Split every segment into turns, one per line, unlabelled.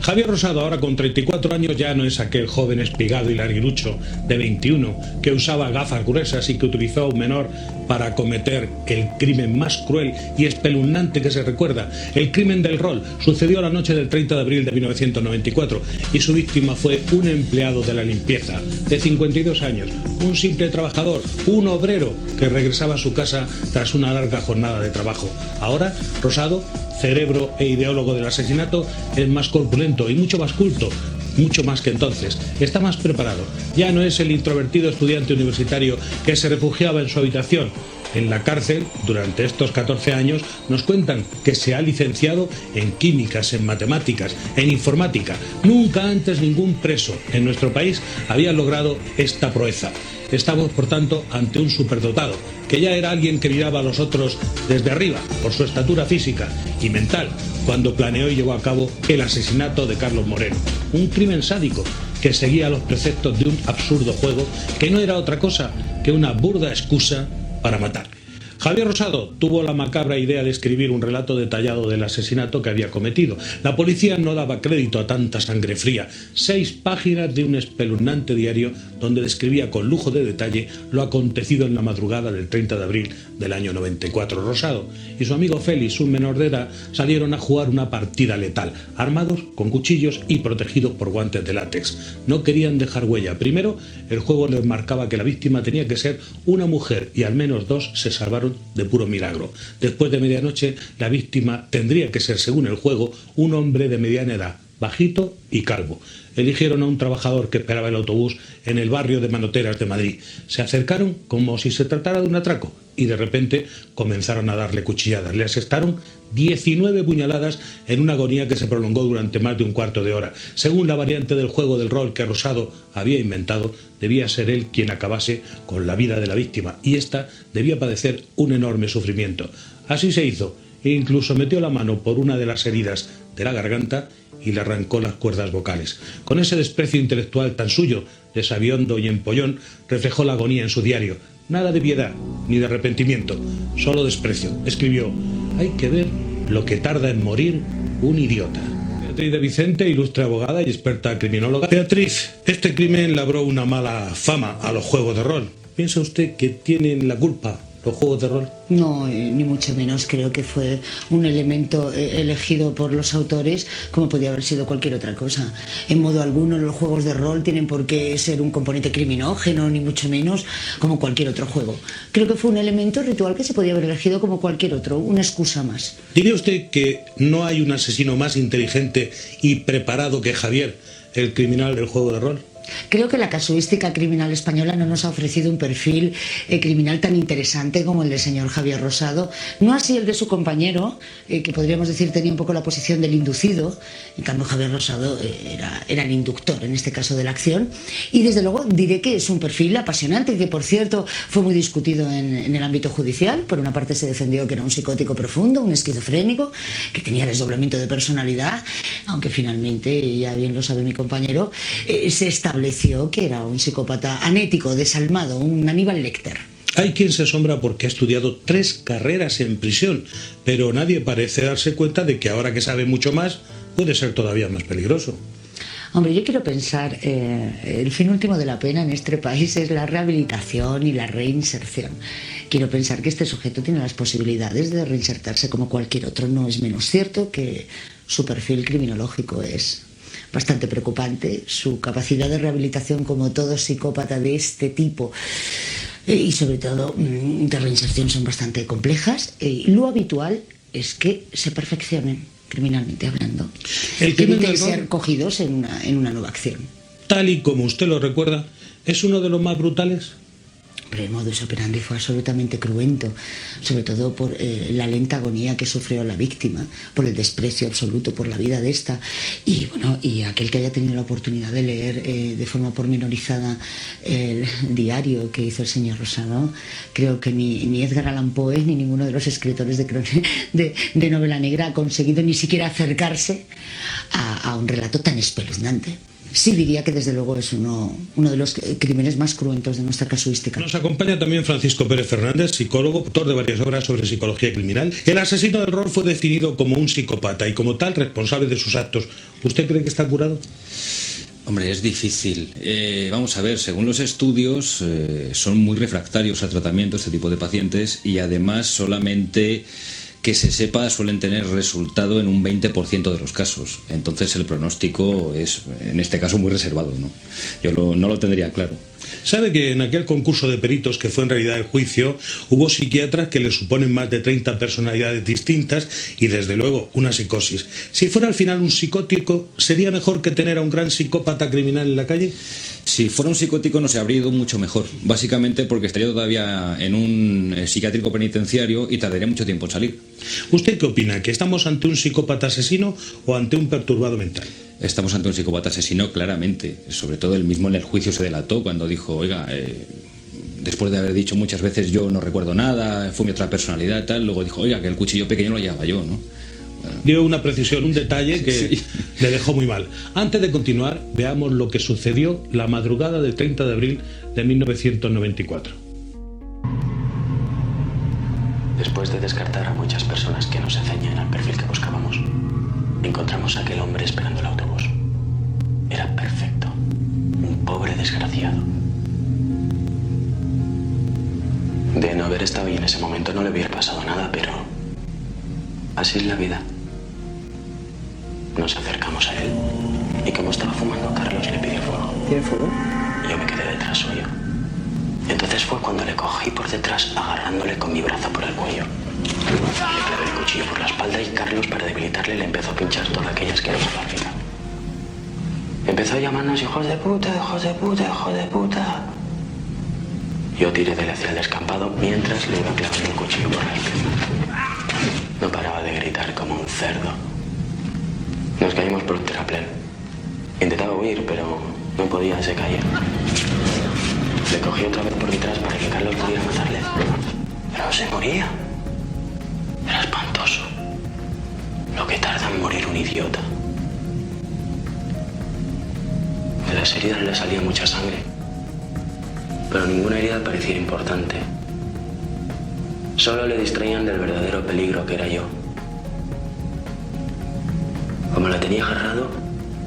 Javier Rosado, ahora con 34 años, ya no es aquel joven espigado y larguirucho de 21 que usaba gafas gruesas y que utilizó a un menor para cometer el crimen más cruel y espeluznante que se recuerda, el crimen del rol. Sucedió la noche del 30 de abril de 1994 y su víctima fue un empleado de la limpieza de 52 años, un simple trabajador, un obrero que regresaba a su casa tras una larga jornada de trabajo. Ahora, Rosado, cerebro e ideólogo del asesinato, es más corpulento y mucho más culto, mucho más que entonces. Está más preparado. Ya no es el introvertido estudiante universitario que se refugiaba en su habitación. En la cárcel, durante estos 14 años, nos cuentan que se ha licenciado en químicas, en matemáticas, en informática. Nunca antes ningún preso en nuestro país había logrado esta proeza. Estamos, por tanto, ante un superdotado, que ya era alguien que miraba a los otros desde arriba, por su estatura física y mental, cuando planeó y llevó a cabo el asesinato de Carlos Moreno. Un crimen sádico que seguía los preceptos de un absurdo juego que no era otra cosa que una burda excusa para matar. Javier Rosado tuvo la macabra idea de escribir un relato detallado del asesinato que había cometido. La policía no daba crédito a tanta sangre fría. 6 páginas de un espeluznante diario donde describía con lujo de detalle lo acontecido en la madrugada del 30 de abril del año 94. Rosado y su amigo Félix, un menor de edad, salieron a jugar una partida letal, armados con cuchillos y protegidos por guantes de látex. No querían dejar huella. Primero, el juego les marcaba que la víctima tenía que ser una mujer y al menos 2 se salvaron de puro milagro. Después de medianoche, la víctima tendría que ser, según el juego, un hombre de mediana edad, bajito y calvo. Eligieron a un trabajador que esperaba el autobús en el barrio de Manoteras de Madrid. Se acercaron como si se tratara de un atraco y de repente comenzaron a darle cuchilladas. Le asestaron 19 puñaladas en una agonía que se prolongó durante más de un cuarto de hora. Según la variante del juego del rol que Rosado había inventado, debía ser él quien acabase con la vida de la víctima y ésta debía padecer un enorme sufrimiento. Así se hizo e incluso metió la mano por una de las heridas de la garganta y le arrancó las cuerdas vocales. Con ese desprecio intelectual tan suyo, de sabiondo y empollón, reflejó la agonía en su diario. Nada de piedad ni de arrepentimiento, solo desprecio. Escribió: hay que ver lo que tarda en morir un idiota. Beatriz de Vicente, ilustre abogada y experta criminóloga. Beatriz, este crimen labró una mala fama a los juegos de rol. ¿Piensa usted que tienen la culpa los juegos de rol?
No, ni mucho menos. Creo que fue un elemento elegido por los autores como podía haber sido cualquier otra cosa. En modo alguno los juegos de rol tienen por qué ser un componente criminógeno, ni mucho menos como cualquier otro juego. Creo que fue un elemento ritual que se podía haber elegido como cualquier otro, una excusa más.
¿Diría usted que no hay un asesino más inteligente y preparado que Javier, el criminal del juego de rol?
Creo que la casuística criminal española no nos ha ofrecido un perfil criminal tan interesante como el del señor Javier Rosado. No así el de su compañero, que podríamos decir tenía un poco la posición del inducido. En cambio, Javier Rosado era el inductor, en este caso, de la acción. Y desde luego diré que es un perfil apasionante, que por cierto fue muy discutido en el ámbito judicial. Por una parte se defendió que era un psicótico profundo, un esquizofrénico, que tenía desdoblamiento de personalidad, aunque finalmente, ya bien lo sabe mi compañero, se estableció que era un psicópata anético, desalmado, un Aníbal Lecter.
Hay quien se asombra porque ha estudiado 3 carreras en prisión, pero nadie parece darse cuenta de que ahora que sabe mucho más, puede ser todavía más peligroso.
Hombre, yo quiero pensar, el fin último de la pena en este país es la rehabilitación y la reinserción. Quiero pensar que este sujeto tiene las posibilidades de reinsertarse como cualquier otro. No es menos cierto que su perfil criminológico es bastante preocupante, su capacidad de rehabilitación, como todo psicópata de este tipo, y sobre todo de reinserción, son bastante complejas. Lo habitual es que se perfeccionen, criminalmente hablando, que eviten ser cogidos en una nueva acción.
Tal y como usted lo recuerda, ¿es uno de los más brutales?
Pero el modus operandi fue absolutamente cruento, sobre todo por la lenta agonía que sufrió la víctima, por el desprecio absoluto por la vida de esta. Y bueno, y aquel que haya tenido la oportunidad de leer de forma pormenorizada el diario que hizo el señor Rosado, creo que ni Edgar Allan Poe ni ninguno de los escritores de novela negra ha conseguido ni siquiera acercarse a un relato tan espeluznante. sí diría que desde luego es uno de los crímenes más cruentos de nuestra casuística.
Nos acompaña también Francisco Pérez Fernández, psicólogo, autor de varias obras sobre psicología criminal. El asesino del rol fue definido como un psicópata y como tal responsable de sus actos. ¿Usted cree que está curado?
Hombre, es difícil. Vamos a ver, según los estudios, son muy refractarios al tratamiento este tipo de pacientes y además solamente que se sepa suelen tener resultado en un 20% de los casos. Entonces el pronóstico es, en este caso, muy reservado, ¿no? Yo no lo tendría claro.
Sabe que en aquel concurso de peritos que fue en realidad el juicio, hubo psiquiatras que le suponen más de 30 personalidades distintas y desde luego una psicosis. Si fuera al final un psicótico, ¿sería mejor que tener a un gran psicópata criminal en la calle?
Si fuera un psicótico nos habría ido mucho mejor, básicamente porque estaría todavía en un psiquiátrico penitenciario y tardaría mucho tiempo en salir.
¿Usted qué opina? ¿Que estamos ante un psicópata asesino o ante un perturbado mental?
Estamos ante un psicópata asesino claramente, sobre todo él mismo en el juicio se delató cuando dijo, oiga, después de haber dicho muchas veces yo no recuerdo nada, fue mi otra personalidad, tal, luego dijo, oiga, que el cuchillo pequeño lo llevaba yo, ¿no?
Dio una precisión, un detalle que sí le dejó muy mal. Antes de continuar, veamos lo que sucedió la madrugada del 30 de abril de 1994.
Después de descartar a muchas personas que no se ceñían al perfil que buscábamos, encontramos a aquel hombre esperando el autobús. Era perfecto. Un pobre desgraciado. De no haber estado ahí en ese momento no le hubiera pasado nada, pero así es la vida. Nos acercamos a él y como estaba fumando, Carlos le pidió fuego.
¿Tiene fuego?
Yo me quedé detrás suyo. Entonces fue cuando le cogí por detrás, agarrándole con mi brazo por el cuello. Le clavé el cuchillo por la espalda y Carlos, para debilitarle, le empezó a pinchar todas aquellas que eran por la fila. Empezó a llamarnos hijos de puta, hijos de puta, hijos de puta. Yo tiré de él hacia el descampado mientras le iba clavando el cuchillo por la espalda. No paraba de gritar como un cerdo. Nos caímos por un terraplén. Intentaba huir, pero no podía, se caía. Le cogí otra vez por detrás para que Carlos pudiera matarle. Pero no se moría. Era espantoso. Lo que tarda en morir un idiota. De las heridas le salía mucha sangre. Pero ninguna herida parecía importante. Solo le distraían del verdadero peligro que era yo. Como la tenía agarrado,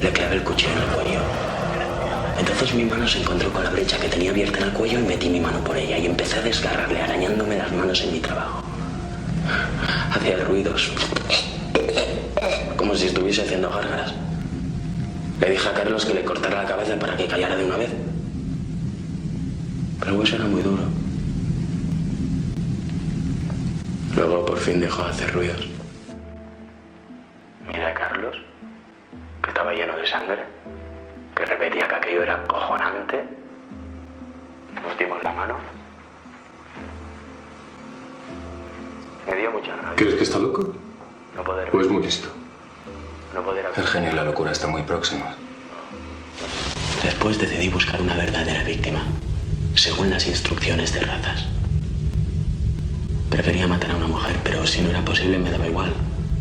le clavé el cuchillo en el cuello. Entonces mi mano se encontró con la brecha que tenía abierta en el cuello y metí mi mano por ella y empecé a desgarrarle, arañándome las manos en mi trabajo. Hacía ruidos, como si estuviese haciendo gárgaras. Le dije a Carlos que le cortara la cabeza para que callara de una vez. Pero el hueso era muy duro. Luego por fin dejó de hacer ruidos. Miré a Carlos, que estaba lleno de sangre, que repetía que aquello era acojonante. Nos dimos la mano. Me dio mucha rabia.
¿Crees que está loco?
No poder...
¿O es muy listo?
No poder...
El genio y la locura están muy próximos.
Después decidí buscar una verdadera víctima, según las instrucciones de razas. Prefería matar a una mujer, pero si no era posible me daba igual.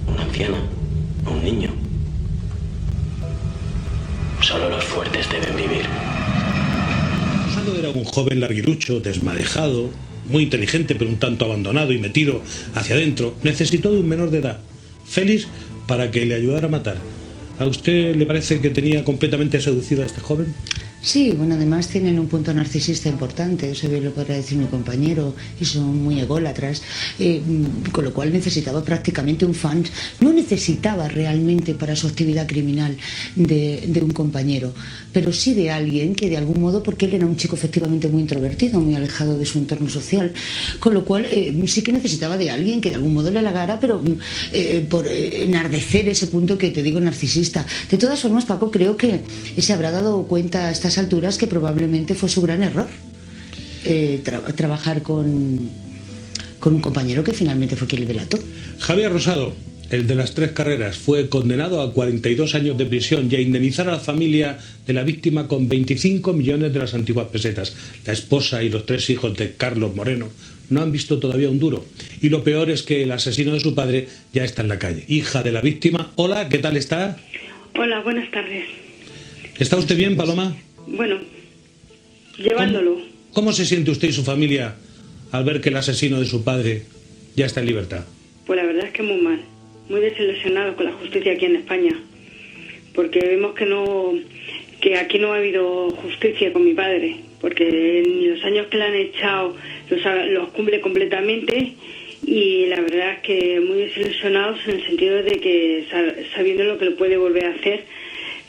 Una anciana, un niño. Solo los fuertes deben vivir.
Rosado era un joven larguirucho, desmadejado, muy inteligente pero un tanto abandonado y metido hacia adentro. Necesitó de un menor de edad, Félix, para que le ayudara a matar. ¿A usted le parece que tenía completamente seducido a este joven?
Sí, bueno, además tienen un punto narcisista importante, eso bien lo podrá decir mi compañero, y son muy ególatras, con lo cual necesitaba prácticamente un fan, no necesitaba realmente para su actividad criminal de un compañero, pero sí de alguien que de algún modo, porque él era un chico efectivamente muy introvertido, muy alejado de su entorno social, con lo cual sí que necesitaba de alguien que de algún modo le halagara, pero por enardecer ese punto que te digo narcisista. De todas formas, Paco, creo que se habrá dado cuenta a estas alturas que probablemente fue su gran error trabajar con un compañero que finalmente fue quien le delató.
Javier Rosado, el de las 3 carreras, fue condenado a 42 años de prisión y a indemnizar a la familia de la víctima con 25 millones de las antiguas pesetas. La esposa y los 3 hijos de Carlos Moreno no han visto todavía un duro. Y lo peor es que el asesino de su padre ya está en la calle. Hija de la víctima. Hola, ¿qué tal está?
Hola, buenas tardes.
¿Está usted bien, Paloma?
Bueno, llevándolo.
¿Cómo se siente usted y su familia al ver que el asesino de su padre ya está en libertad?
Pues la verdad es que muy mal, muy desilusionados con la justicia aquí en España, porque vemos que aquí no ha habido justicia con mi padre, porque en los años que le han echado los cumple completamente, y la verdad es que muy desilusionados en el sentido de que sabiendo lo que lo puede volver a hacer,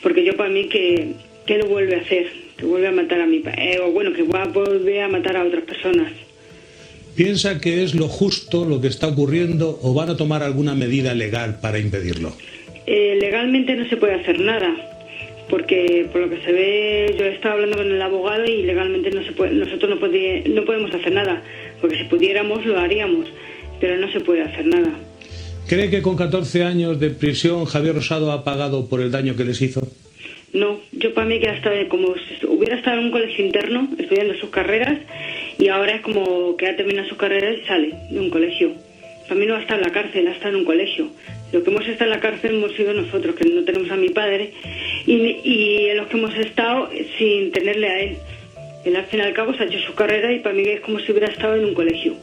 porque yo para mí que lo vuelve a hacer, que vuelve a matar a mi padre, o bueno, que va a volver a matar a otras personas.
¿Piensa que es lo justo lo que está ocurriendo o van a tomar alguna medida legal para impedirlo?
Legalmente no se puede hacer nada, porque por lo que se ve, yo he estado hablando con el abogado y legalmente no se puede, nosotros no podemos hacer nada, porque si pudiéramos lo haríamos, pero no se puede hacer nada.
¿Cree que con 14 años de prisión Javier Rosado ha pagado por el daño que les hizo?
No, yo para mí que hasta como si hubiera estado en un colegio interno estudiando sus carreras, y ahora es como que ha terminado sus carreras y sale de un colegio. Para mí no ha estado en la cárcel, ha estado en un colegio. Los que hemos estado en la cárcel hemos sido nosotros, que no tenemos a mi padre, y los que hemos estado sin tenerle a él. Él al fin y al cabo se ha hecho su carrera y para mí es como si hubiera estado en un colegio.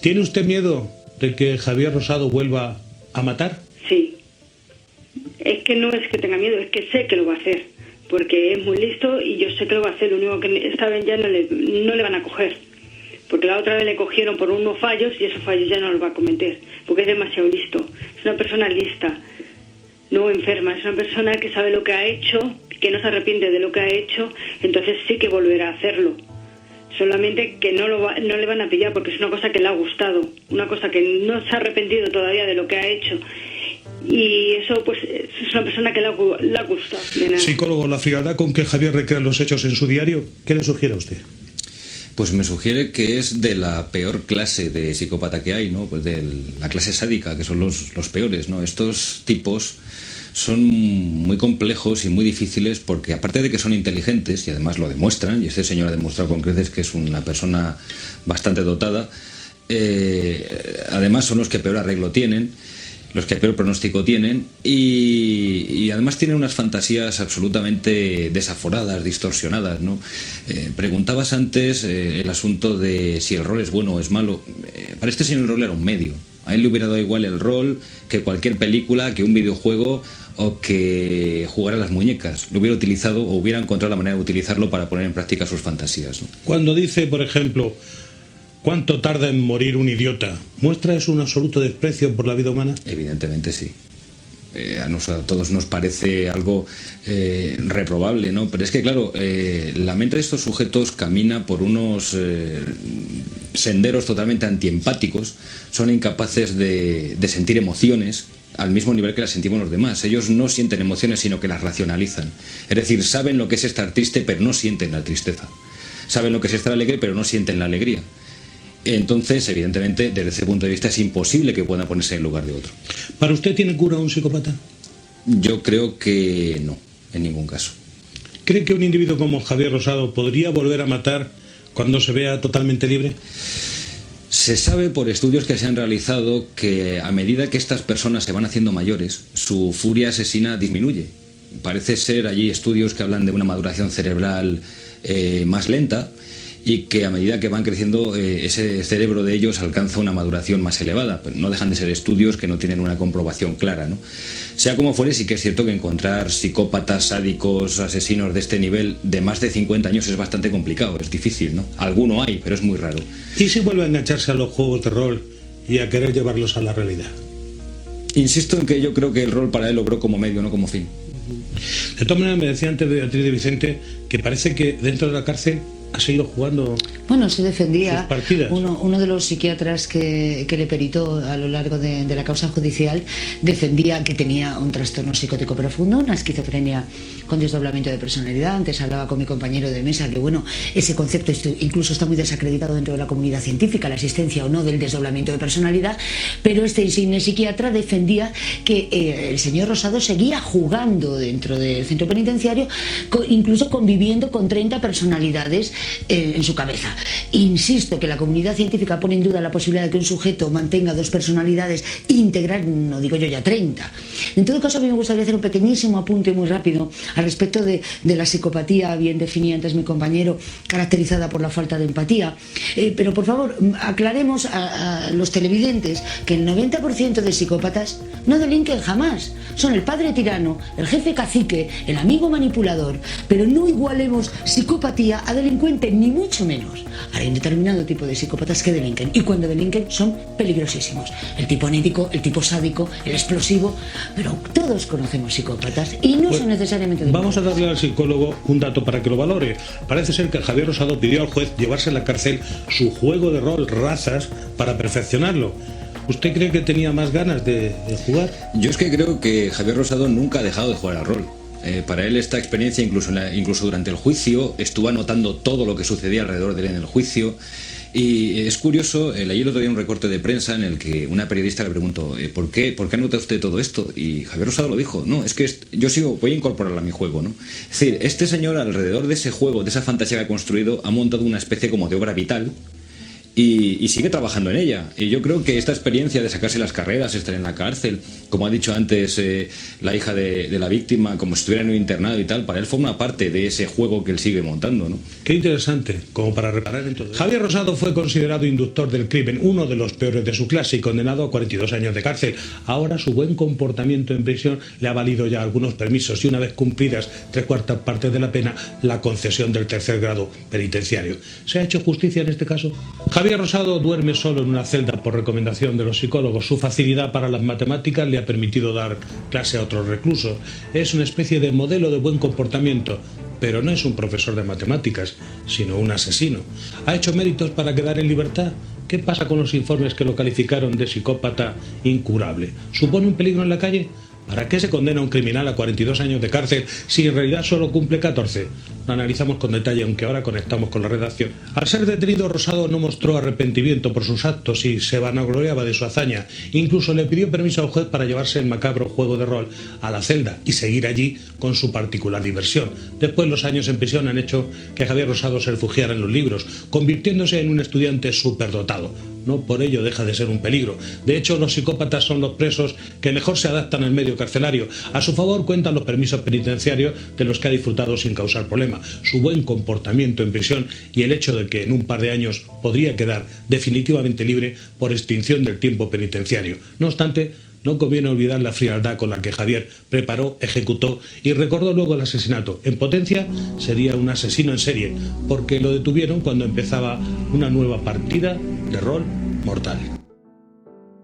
¿Tiene usted miedo de que Javier Rosado vuelva a matar?
Sí. Es que no es que tenga miedo, es que sé que lo va a hacer, porque es muy listo y yo sé que lo va a hacer. Lo único que esta vez ya no le van a coger, porque la otra vez le cogieron por unos fallos y esos fallos ya no los va a cometer, porque es demasiado listo. Es una persona lista, no enferma, es una persona que sabe lo que ha hecho, que no se arrepiente de lo que ha hecho, entonces sí que volverá a hacerlo. Solamente que no le van a pillar porque es una cosa que le ha gustado, una cosa que no se ha arrepentido todavía de lo que ha hecho. Y eso pues es una persona que le ha gustado.
Psicólogo, la frialdad con que Javier recrea los hechos en su diario, ¿qué le sugiere a usted?
Pues me sugiere que es de la peor clase de psicópata que hay, ¿no? Pues de la clase sádica, que son los peores, ¿no? Estos tipos son muy complejos y muy difíciles porque aparte de que son inteligentes, y además lo demuestran, y este señor ha demostrado con creces que es una persona bastante dotada, además son los que peor arreglo tienen, los que peor pronóstico tienen, y además tienen unas fantasías absolutamente desaforadas, distorsionadas, ¿no? Preguntabas antes el asunto de si el rol es bueno o es malo. Para este señor el rol era un medio. A él le hubiera dado igual el rol que cualquier película, que un videojuego o que jugar a las muñecas. Lo hubiera utilizado o hubiera encontrado la manera de utilizarlo para poner en práctica sus fantasías, ¿no?
Cuando dice, por ejemplo, ¿cuánto tarda en morir un idiota? ¿Muestra eso un absoluto desprecio por la vida humana?
Evidentemente sí. A todos nos parece algo reprobable, ¿no? Pero es que, claro, la mente de estos sujetos camina por unos senderos totalmente antiempáticos, son incapaces de sentir emociones al mismo nivel que las sentimos los demás. Ellos no sienten emociones, sino que las racionalizan. Es decir, saben lo que es estar triste, pero no sienten la tristeza. Saben lo que es estar alegre, pero no sienten la alegría. Entonces, evidentemente, desde ese punto de vista es imposible que puedan ponerse en lugar de otro.
¿Para usted tiene cura un psicópata?
Yo creo que no, en ningún caso.
¿Cree que un individuo como Javier Rosado podría volver a matar cuando se vea totalmente libre?
Se sabe por estudios que se han realizado que a medida que estas personas se van haciendo mayores, su furia asesina disminuye. Parece ser allí estudios que hablan de una maduración cerebral más lenta, y que a medida que van creciendo ese cerebro de ellos alcanza una maduración más elevada. Pero no dejan de ser estudios que no tienen una comprobación clara, ¿no? Sea como fuere, sí que es cierto que encontrar psicópatas, sádicos, asesinos de este nivel de más de 50 años es bastante complicado, es difícil, ¿no? Alguno hay, pero es muy raro.
¿Y si vuelve a engancharse a los juegos de rol y a querer llevarlos a la realidad?
Insisto en que yo creo que el rol para él obró como medio, no como fin.
De todas maneras, me decía antes Beatriz de Vicente que parece que dentro de la cárcel ha seguido jugando.
Bueno, se defendía.
Sus partidas.
Uno de los psiquiatras que le peritó a lo largo de la causa judicial defendía que tenía un trastorno psicótico profundo, una esquizofrenia con desdoblamiento de personalidad. Antes hablaba con mi compañero de mesa que, bueno, ese concepto incluso está muy desacreditado dentro de la comunidad científica, la existencia o no del desdoblamiento de personalidad, pero este insigne psiquiatra defendía que el señor Rosado seguía jugando dentro del centro penitenciario, incluso conviviendo con 30 personalidades en su cabeza. Insisto que la comunidad científica pone en duda la posibilidad de que un sujeto mantenga 2 personalidades íntegras, no digo yo ya 30. En todo caso, a mí me gustaría hacer un pequeñísimo apunte muy rápido al respecto de la psicopatía, bien definida antes mi compañero, caracterizada por la falta de empatía. Pero por favor, aclaremos a los televidentes que el 90% de psicópatas no delinquen jamás. Son el padre tirano, el jefe cacique, el amigo manipulador, pero no igualemos psicopatía a delincuente, ni mucho menos. Hay un determinado tipo de psicópatas que delinquen, y cuando delinquen son peligrosísimos. El tipo anético, el tipo sádico, el explosivo, pero todos conocemos psicópatas y no son necesariamente delincuentes.
Vamos a darle al psicólogo un dato para que lo valore. Parece ser que Javier Rosado pidió al juez llevarse a la cárcel su juego de rol Razas para perfeccionarlo. ¿Usted cree que tenía más ganas de jugar?
Yo es que creo que Javier Rosado nunca ha dejado de jugar al rol. Para él esta experiencia, incluso durante el juicio, estuvo anotando todo lo que sucedía alrededor de él en el juicio. Y es curioso, leí el otro día un recorte de prensa en el que una periodista le preguntó ¿por qué anota usted todo esto? Y Javier Rosado lo dijo, no, es que voy a incorporarlo a mi juego, ¿no? Es decir, este señor alrededor de ese juego, de esa fantasía que ha construido, ha montado una especie como de obra vital y sigue trabajando en ella. Y yo creo que esta experiencia de sacarse las carreras, estar en la cárcel, como ha dicho antes la hija de la víctima, como si estuviera en un internado y tal, para él forma parte de ese juego que él sigue montando, ¿no?
Qué interesante, como para reparar en todo. Javier Rosado fue considerado inductor del crimen, uno de los peores de su clase, y condenado a 42 años de cárcel. Ahora su buen comportamiento en prisión le ha valido ya algunos permisos y, una vez cumplidas 3/4 partes de la pena, la concesión del tercer grado penitenciario. ¿Se ha hecho justicia en este caso? Javier Rosado duerme solo en una celda por recomendación de los psicólogos. Su facilidad para las matemáticas le ha permitido dar clase a otros reclusos. Es una especie de modelo de buen comportamiento, pero no es un profesor de matemáticas, sino un asesino. ¿Ha hecho méritos para quedar en libertad? ¿Qué pasa con los informes que lo calificaron de psicópata incurable? ¿Supone un peligro en la calle? ¿Para qué se condena a un criminal a 42 años de cárcel si en realidad solo cumple 14? Lo analizamos con detalle, aunque ahora conectamos con la redacción. Al ser detenido, Rosado no mostró arrepentimiento por sus actos y se vanagloriaba de su hazaña. Incluso le pidió permiso al juez para llevarse el macabro juego de rol a la celda y seguir allí con su particular diversión. Después, los años en prisión han hecho que Javier Rosado se refugiara en los libros, convirtiéndose en un estudiante superdotado. No por ello deja de ser un peligro. De hecho, los psicópatas son los presos que mejor se adaptan al medio carcelario. A su favor cuentan los permisos penitenciarios de los que ha disfrutado sin causar problema, su buen comportamiento en prisión y el hecho de que en un par de años podría quedar definitivamente libre por extinción del tiempo penitenciario. No obstante, no conviene olvidar la frialdad con la que Javier preparó, ejecutó y recordó luego el asesinato. En potencia sería un asesino en serie, porque lo detuvieron cuando empezaba una nueva partida de rol mortal.